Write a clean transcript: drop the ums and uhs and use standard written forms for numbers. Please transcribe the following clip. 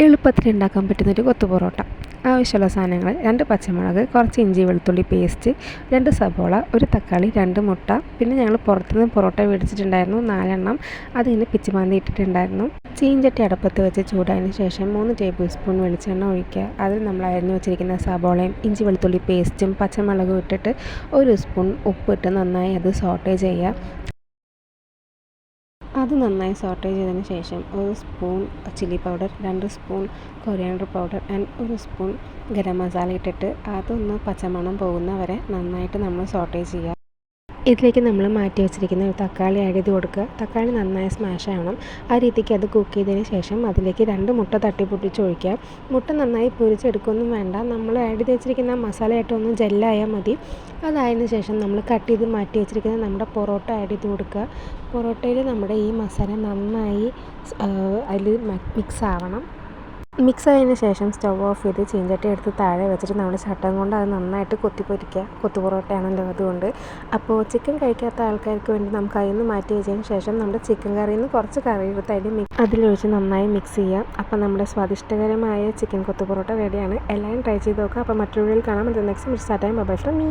എളുപ്പത്തിൽ ഉണ്ടാക്കാൻ പറ്റുന്നൊരു കൊത്തു പൊറോട്ട. ആവശ്യമുള്ള സാധനങ്ങൾ: 2 പച്ചമുളക്, കുറച്ച് ഇഞ്ചി വെളുത്തുള്ളി പേസ്റ്റ്, 2 സബോള, ഒരു തക്കാളി, 2 മുട്ട. പിന്നെ ഞങ്ങൾ പുറത്തുനിന്ന് പൊറോട്ട മേടിച്ചിട്ടുണ്ടായിരുന്നു 4 എണ്ണം. അതിങ്ങനെ പിച്ചിമാന്തി ഇട്ടിട്ടുണ്ടായിരുന്നു. ചീഞ്ചട്ടി അടുപ്പത്ത് വെച്ച് ചൂടായതിന് ശേഷം 3 ടേബിൾ സ്പൂൺ വെളിച്ചെണ്ണ ഒഴിക്കുക. അതിൽ നമ്മൾ അരിഞ്ഞു വെച്ചിരിക്കുന്ന സബോളയും ഇഞ്ചി വെളുത്തുള്ളി പേസ്റ്റും പച്ചമുളകും ഇട്ടിട്ട് 1 സ്പൂൺ ഉപ്പിട്ട് നന്നായി അത് സോട്ടേ ചെയ്യുക. അത് നന്നായി സോട്ടേ ചെയ്തതിന് ശേഷം 1 spoon chilli powder, 2 spoon coriander powder and 1 spoon garam masala ഇട്ടിട്ട് അതൊന്ന് പച്ചമണം പോകുന്ന വരെ നന്നായിട്ട് നമ്മൾ സോട്ടേ ചെയ്യുക. ഇതിലേക്ക് നമ്മൾ മാറ്റി വെച്ചിരിക്കുന്ന ഒരു തക്കാളി ആഡ് ചെയ്ത് കൊടുക്കുക. തക്കാളി നന്നായി സ്മാഷ് ആവണം. ആ രീതിക്ക് അത് കുക്ക് ചെയ്തതിന് ശേഷം അതിലേക്ക് 2 മുട്ട തട്ടിപ്പൊട്ടിച്ച് ഒഴിക്കുക. മുട്ട നന്നായി പൊരിച്ചെടുക്കൊന്നും വേണ്ട, നമ്മൾ ആഡ് ചെയ്ത് വെച്ചിരിക്കുന്ന മസാലയായിട്ട് ഒന്ന് ജെല്ലായാൽ മതി. അതായതിനു ശേഷം നമ്മൾ കട്ട് ചെയ്ത് മാറ്റി വെച്ചിരിക്കുന്ന നമ്മുടെ പൊറോട്ട ആഡ് ചെയ്ത് കൊടുക്കുക. പൊറോട്ടയിൽ നമ്മുടെ ഈ മസാല നന്നായി അതിൽ മിക്സ് ആവണം. മിക്സ് ആയതിന് ശേഷം സ്റ്റവ് ഓഫ് ചെയ്ത് ചീഞ്ചട്ടി എടുത്ത് താഴെ വെച്ചിട്ട് നമ്മൾ ചട്ടം കൊണ്ട് അത് നന്നായിട്ട് കൊത്തിപ്പൊരിക്കുക. കൊത്തു പൊറോട്ടയാണല്ലോ അതുകൊണ്ട്. അപ്പോൾ ചിക്കൻ കഴിക്കാത്ത ആൾക്കാർക്ക് വേണ്ടി നമുക്ക് അതിൽ നിന്ന് മാറ്റി വെച്ചതിന് ശേഷം നമ്മുടെ ചിക്കൻ കറിയിൽ നിന്ന് കുറച്ച് കറി എടുത്ത് അതിലൊഴിച്ച് നന്നായി മിക്സ് ചെയ്യുക. അപ്പോൾ നമ്മുടെ സ്വാദിഷ്ടകരമായ ചിക്കൻ കൊത്തു പൊറോട്ട റെഡിയാണ്. എല്ലാവരും ട്രൈ ചെയ്ത് നോക്കുക. അപ്പോൾ മറ്റൊരു വീഡിയോയിൽ കാണാം. Next miss time bye from me.